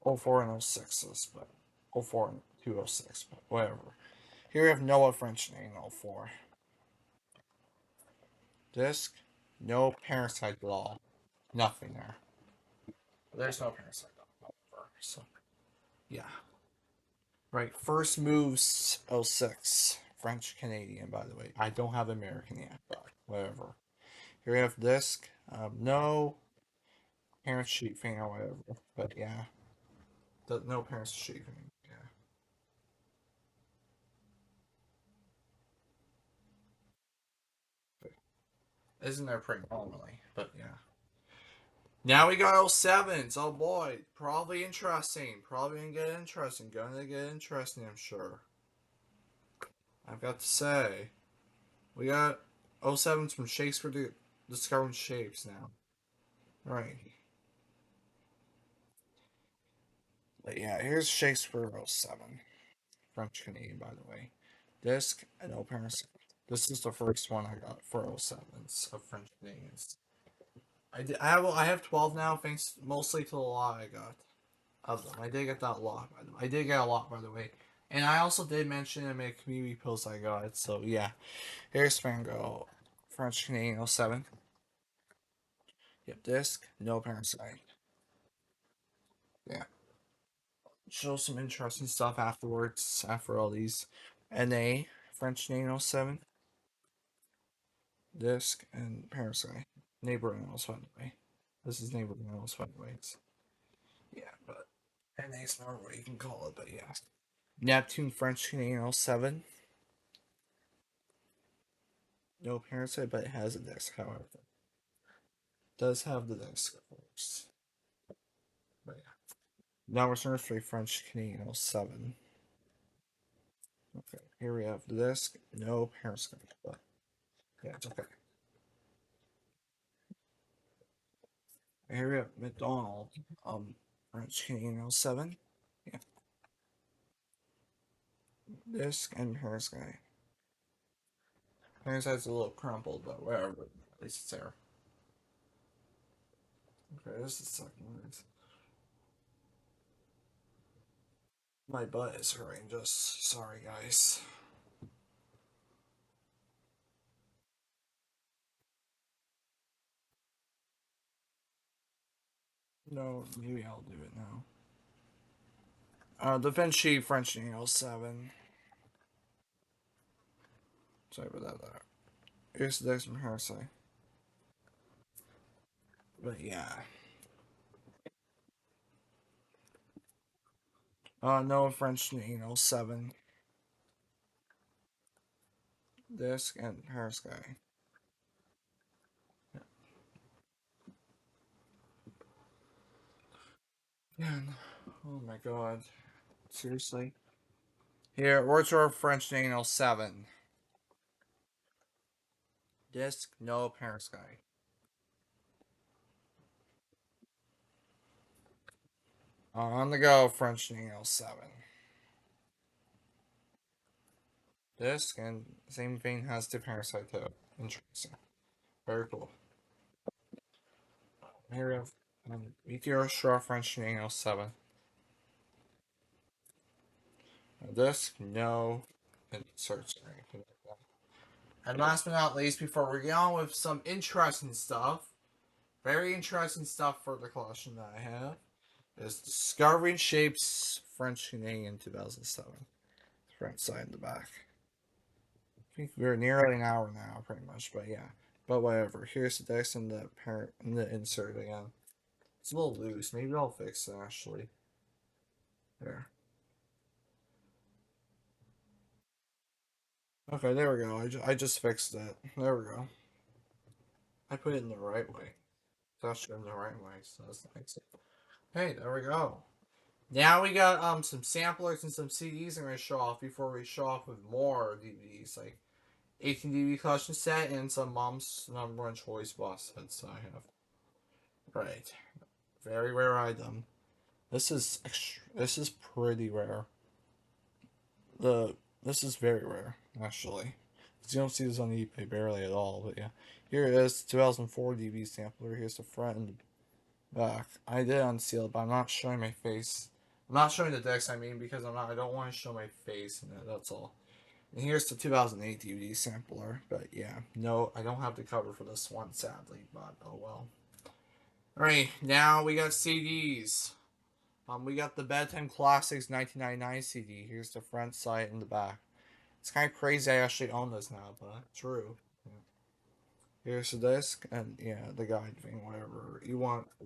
oh 04 and 06s, but oh 04 and 206, but whatever. Here we have Noah French Nail 04. Disc, no parasite at all. Nothing there. There's no parasite at all. So, yeah. Right, first moves 06. French Canadian, by the way. I don't have American yet, but whatever. Here we have disc. No parent sheet thing or whatever. But yeah. No parents sheet thing. Yeah. But isn't there pretty normally? But yeah. Now we got 07s. Oh boy. Probably interesting. Probably gonna get interesting. Gonna get interesting, I'm sure. I've got to say. We got 07s from Shakespeare Discovering Shapes now. Right. But yeah, here's Shakespeare 07. French Canadian, by the way. Disc and no parents. This is the first one I got for 07s of French Canadians. I have 12 now, thanks mostly to the lot I got of them. I did get that lot by them. I did get a lot, by the way. And I also did mention in my community post I got it, so yeah. Here's Fango, French Canadian 07. Yep, disc, no parent side. Yeah. Show some interesting stuff afterwards, after all these. NA, French Canadian 07. Disc, and Parasite. Neighboring else, by the way. This is neighboring else, by the way. Yeah, but NA's not what you can call it, but yeah. Neptune French Canadian 07. No parasite, but it has a disc, however. Does have the disc, of course. But yeah. Now we're starting for French Canadian 07. Okay, here we have the disc. No parasite, but yeah, it's okay. Here we have McDonald. French Canadian 07. Yeah. Disc and parasite. Parasite's a little crumpled, but whatever. At least it's there. Okay, this is the second one. My butt is hurting. Just sorry, guys. No, maybe I'll do it now. Da Vinci French Needle 7. Sorry about that. Here's the next comparison. But yeah. No French Needle 7. Disc and Perisky. Man, oh my god. Seriously? Here, where's our French Needle 7? Disc, no Perisky. On the go, French Needle 7. Disc, and same thing has the Parasite too. Interesting. Very cool. Here we have Meteor Straw French Nail 7. Disc, no. And search or anything like that. And last but not least, before we get on with some interesting stuff, very interesting stuff for the collection that I have, is Discovering Shapes French Canadian 2007. Front side and the back. I think we're nearly an hour now, pretty much, but yeah. But whatever. Here's the disc and the parent and the insert again. It's a little loose. Maybe I'll fix it actually. There. Okay, there we go. I just fixed it. There we go. I put it in the right way. Touched it in the right way, so that's nice. Hey, there we go. Now we got some samplers and some CDs I'm gonna show off before we show off with more DVDs, like 18 DVD collection set and some mom's number one choice box sets I have. Right, very rare item. This is pretty rare. The This is very rare actually. You don't see this on eBay barely at all, but yeah. Here it is, 2004 DVD sampler. Here's the front and the back. I did unseal it, but I'm not showing my face. I'm not showing the decks. I mean, because I don't want to show my face in it. That's all. And here's the 2008 DVD sampler. But yeah, no, I don't have the cover for this one, sadly. But oh well. Alright, now we got CDs. We got the Bedtime Classics 1999 CD. Here's the front side and the back. It's kind of crazy I actually own this now, but true. Yeah. Here's the disc, and yeah, the guide thing, whatever you want to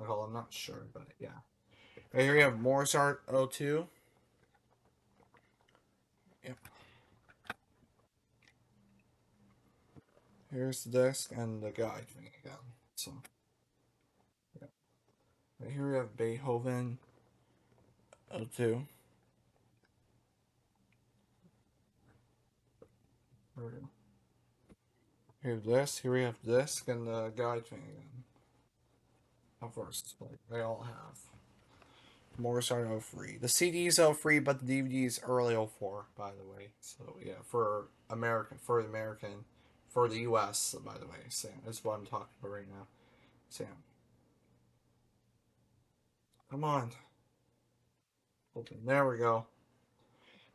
call it, I'm not sure, but yeah. Right here we have Mozart O2. Yep. Here's the disc and the guide thing again. So, yeah. Right here we have Beethoven O2. There we go. Here we have this. Here we have disc and the guide thing again. Of course, like they all have. Mozart 03. The CD is 03, but the DVD is early 04, by the way. So yeah, for the US, by the way. Sam, that's what I'm talking about right now. Sam, come on, open. There we go.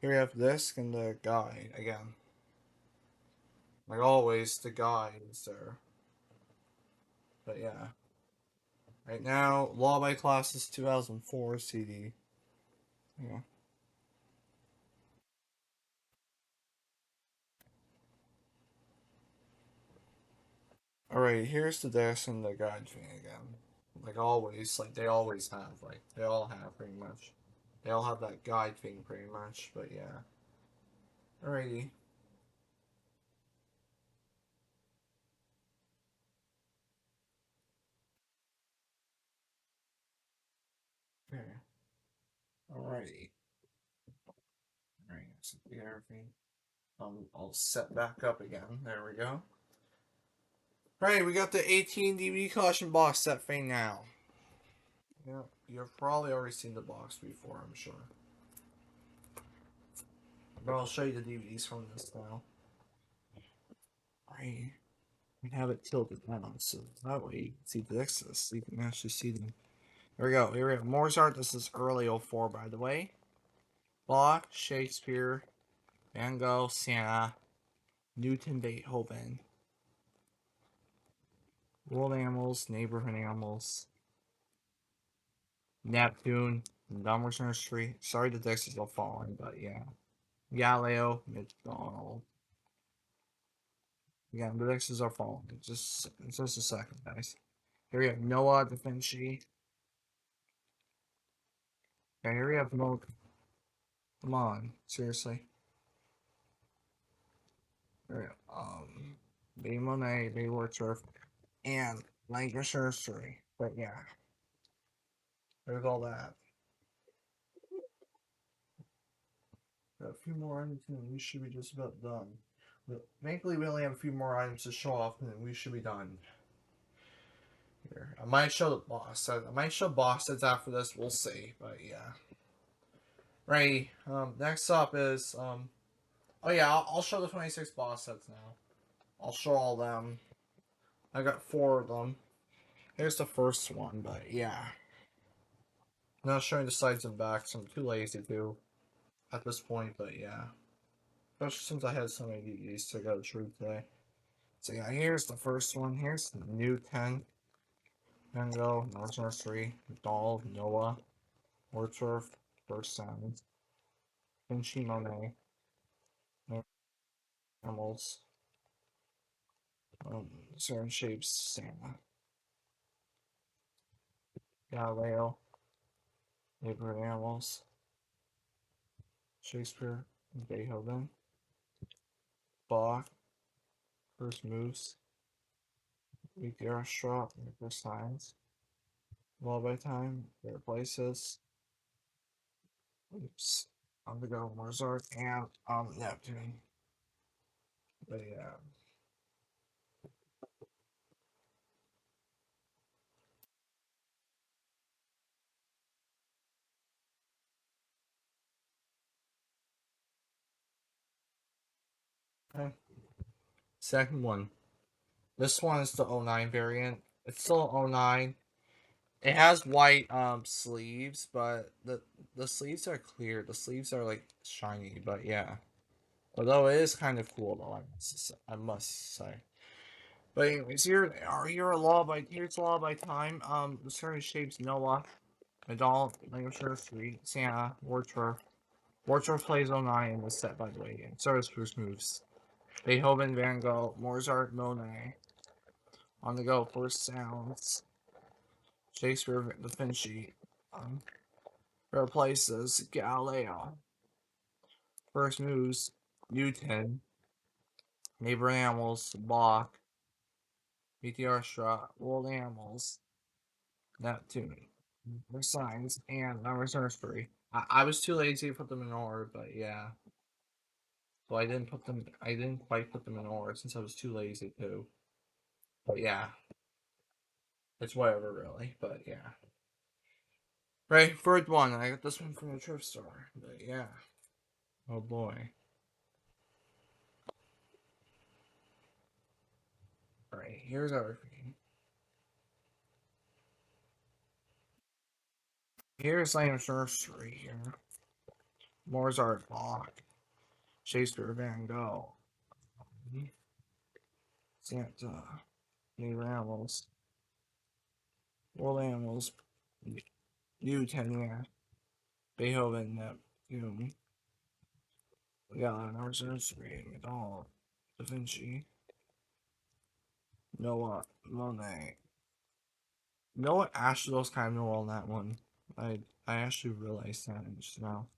Here we have the disc and the guide again. Like always, the guide is there. But yeah, right now, Law by Classes 2004 CD. Yeah. Alright, here's the disc and the guide thing again. Like always, like they always have, like they all have pretty much. They all have that guide thing pretty much, but yeah. Alrighty. Okay. Alrighty. Alright, so we got everything. I'll set back up again. There we go. Alright, we got the 18 DVD collection box set thing now. Yeah, you've probably already seen the box before, I'm sure. But I'll show you the DVDs from this now. Alright. We have it tilted down, so that way you can see the Exodus, so you can actually see them. There we go. Here we have Mozart. This is early '04, by the way. Bach, Shakespeare, Van Gogh, Santa, Newton, Beethoven, World Animals, Neighborhood Animals, Neptune, Numbers Nursery. Sorry the decks is all falling, but yeah. Galileo, McDonald. Yeah, the decks are falling. Just a second, guys. Here we have Noah da Vinci. Okay, here we have Mo. Come on, seriously. Here, B. Monet, B. Wordsworth, and Language Nursery. But yeah, there's all that. Got a few more items and we should be just about done. But thankfully, we only have a few more items to show off and then we should be done. Here, I might show the boss. I might show boss sets after this. We'll see. But yeah. Right. Next up is Oh yeah, I'll show the 26 boss sets now. I'll show all them. I got four of them. Here's the first one, but yeah. I'm not showing the sides and backs. I'm too lazy to at this point, but yeah. Especially since I had so many DVDs to go through today. So yeah, here's the first one. Here's the new 10. Mango, North Nursery, Doll, Noah, Orchard, First Sounds, Vinci Monet, Animals, Certain Shapes, Santa, Galileo, Neighborhood Animals, Shakespeare, Beethoven, Bach, First Moves, Meteor Straw, First Signs, Lullaby Time, Their Places, Oops, on the go, Mozart, and Neptune. But yeah. Okay. Second one. This one is the '09 variant. It's still '09. It has white sleeves, but the sleeves are clear. The sleeves are like shiny, but yeah. Although it is kind of cool though, I must say. But anyways, here a lullaby. Here's a lullaby time. The certain shapes Noah, Adult, Language Street, Santa, Warcher. Warcher plays '09 in this set by the way, and so does Bruce Moves. Beethoven, Van Gogh, Mozart, Monet. On the go, First Sounds, Shakespeare, Da Vinci. Um, Replaces Galileo. First Moves, Newton, Neighbor Animals, Bach, Meteorastra, World Animals, Neptune, for Signs, and Numbers Nursery. I was too lazy to put them in order, but yeah. So I didn't put them. I didn't quite put them in order since I was too lazy to. But yeah, it's whatever really. But yeah. Right, third one. I got this one from the thrift store. But yeah. Oh boy. Alright, here's everything. Here's Lamb's Nursery here. Mozart Bach. Shakespeare Van Gogh. Santa. New Animals. World Animals. New Tenure. Beethoven. Neptune. We got Lamb's Nursery. McDonald. Da Vinci. Noah. Monet. Noah actually looks kind of Noah on that one. I actually realized that just now.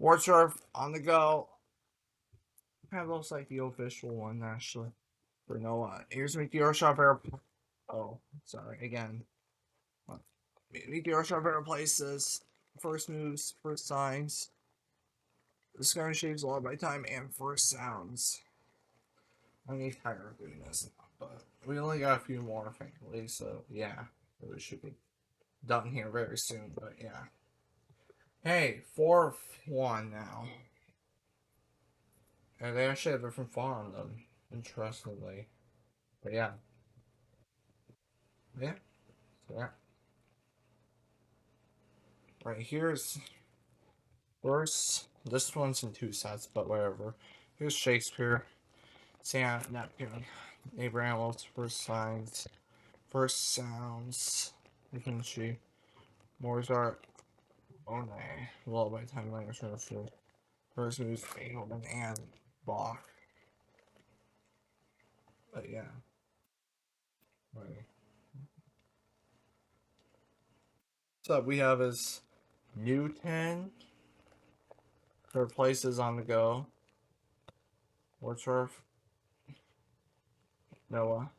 Wardsharp on the go. Kind of looks like the official one, actually. For Noah. Here's Meteor Shop Airport. Oh, sorry. Again. Meteor Shop Air Places. First moves, first signs. Discovering shapes a lot by time and first sounds. I need tired of doing this now, but we only got a few more, thankfully, so yeah. We should be done here very soon, but yeah. Hey, fourth one now. And they actually have a different font on them, interestingly. But yeah. Yeah. So yeah. Right here's first. This one's in two sets, but whatever. Here's Shakespeare. Santa, Neptune. Abraham Wells, first signs. First sounds. Da Vinci. Mozart. Monet. Lullaby Time Language Nursery. First moves Beethoven and Bach. But yeah. Right. So we have is Newton. Her places on the go. Wordsworth, Noah,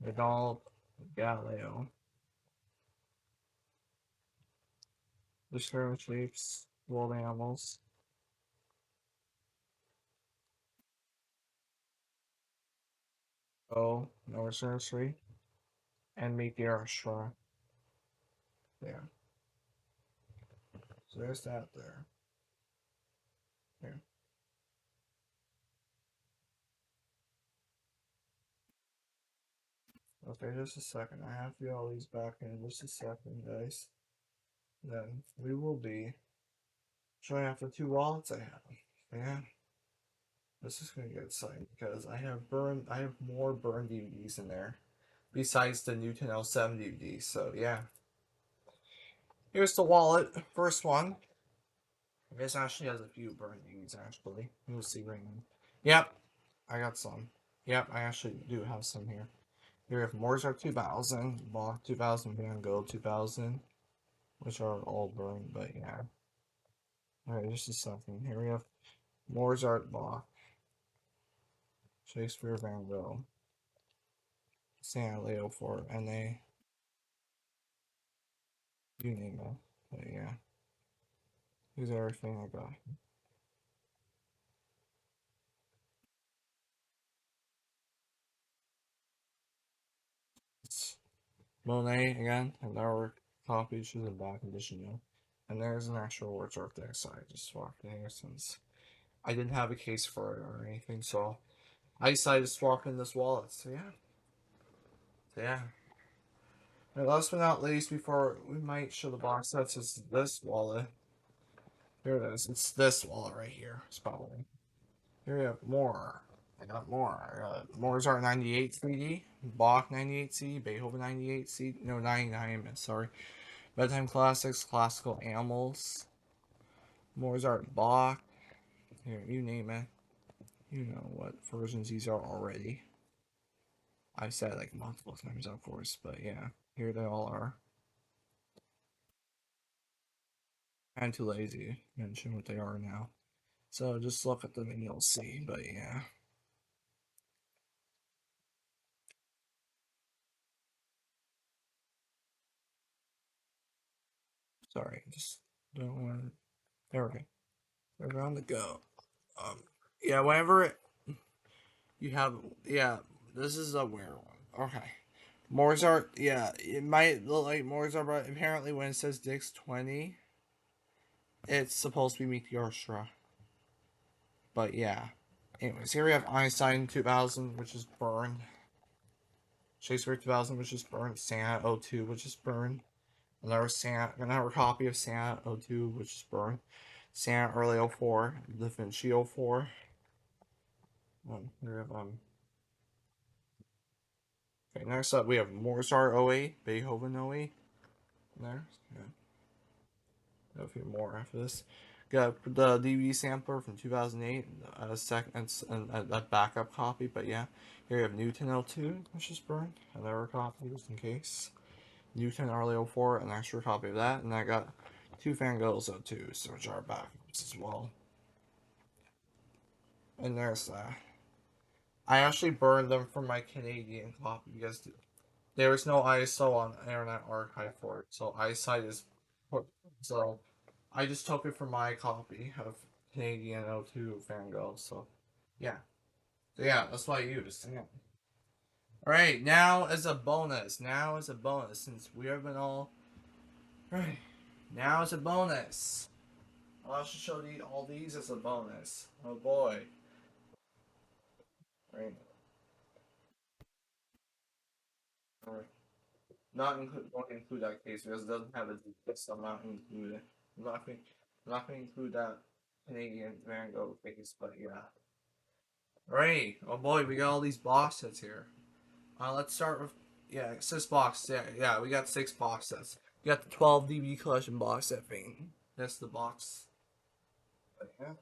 Vidal, Galileo, The Sparrow Shapes, World Animals, O, Noah's Nursery, and Meet the Archstar. Yeah. So there's that there. Yeah. Okay, just a second. I have to get all these back in just a second, guys. Then we will be showing off the two wallets I have. Yeah, this is gonna get exciting because I have more burned DVDs in there besides the Newton L7 DVDs. So yeah, here's the wallet. First one. This actually has a few burned DVDs actually. You'll see right now. Yep, I got some. Yep, I actually do have some here. Here we have Mozart 2000, Bach 2000, Van Gogh 2000, which are all burned, but yeah. Alright, this is something. Here we have Mozart, Bach, Shakespeare, Van Gogh, San Leo for NA, you name it. But yeah, here's everything I got. It's Monet again, another copy, she's in bad condition though. And there's an actual words art there, so I just swapped it here since I didn't have a case for it or anything, so I decided to swap in this wallet. So yeah. So yeah. And last but not least, before we might show the box sets, is this wallet. Here it is. It's this wallet right here. It's probably. Here we have more. I got more. I got Mozart 98 CD, Bach 98 CD, Beethoven 98 CD, no 99, sorry. Bedtime Classics, Classical Animals, Mozart, Bach. Here, you name it. You know what versions these are already. I've said it like multiple times, of course, but yeah, here they all are. I'm too lazy to mention what they are now. So just look at them and you'll see, but yeah. Sorry, just don't want to. There we go. They're on the go. Um, yeah, whenever you have, yeah, this is a weird one. Okay. Mozart, yeah, it might look like Mozart, but apparently when it says Dix 20, it's supposed to be Meteorstra. But yeah. Anyways, here we have Einstein 2000, which is burned. Shakespeare 2000, which is burned. Santa O2, which is burned. Another copy of Santa O2, which is burned. Santa Early '04, Da Vinci '04. Here we have Okay, next up we have Mozart '08, Beethoven '08. There, yeah, a few more after this. Got the DVD sampler from 2008, a second, a backup copy, but yeah. Here you have Newton L2, which is burned. Another copy just in case. Newton Early '04, an extra copy of that, and I got two Van Goghs O2s, which are backups as well. And there's I actually burned them from my Canadian copy because there was no ISO on Internet Archive for it, so eyesight is so I just took it from my copy of Canadian O2 Van Gogh. So yeah, that's what I used. Yeah. All right, now as a bonus, since we have been all right, now as a bonus. I'll also show all these as a bonus. Oh boy. Right. Alright. Not include Won't include that case because it doesn't have a list. I'm not including. I'm not going. I'm not going to include that Canadian Van Gogh case, but yeah. Right. Oh boy, we got all these box sets here. Let's start with yeah, 6 box. Yeah, we got 6 box sets. We got the 12 DVD collection box set thing. That's the box. But yeah.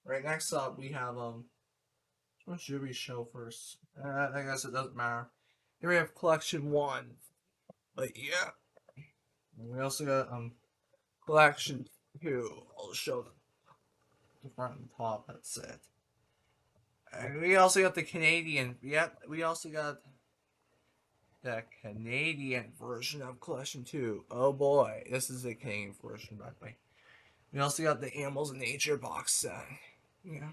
Right. Next up, we have what should we show first? I guess it doesn't matter. Here we have collection one. But yeah. And we also got collection two. I'll show the front and top. That's it. And we also got the Canadian. Yep. We also got the Canadian version of collection two. Oh boy, this is the Canadian version, by the way. We also got the Animals in Nature box set. Yeah.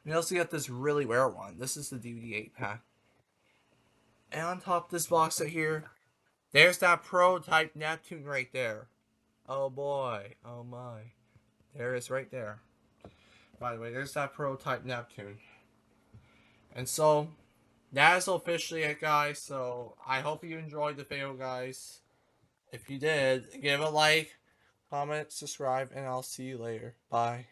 We also got this really rare one. This is the DVD 8 pack. And on top of this box set here, there's that prototype Neptune right there. Oh boy. Oh my. There it is right there. By the way, there's that prototype Neptune. And so, that is officially it, guys. So, I hope you enjoyed the video, guys. If you did, give a like, comment, subscribe, and I'll see you later. Bye.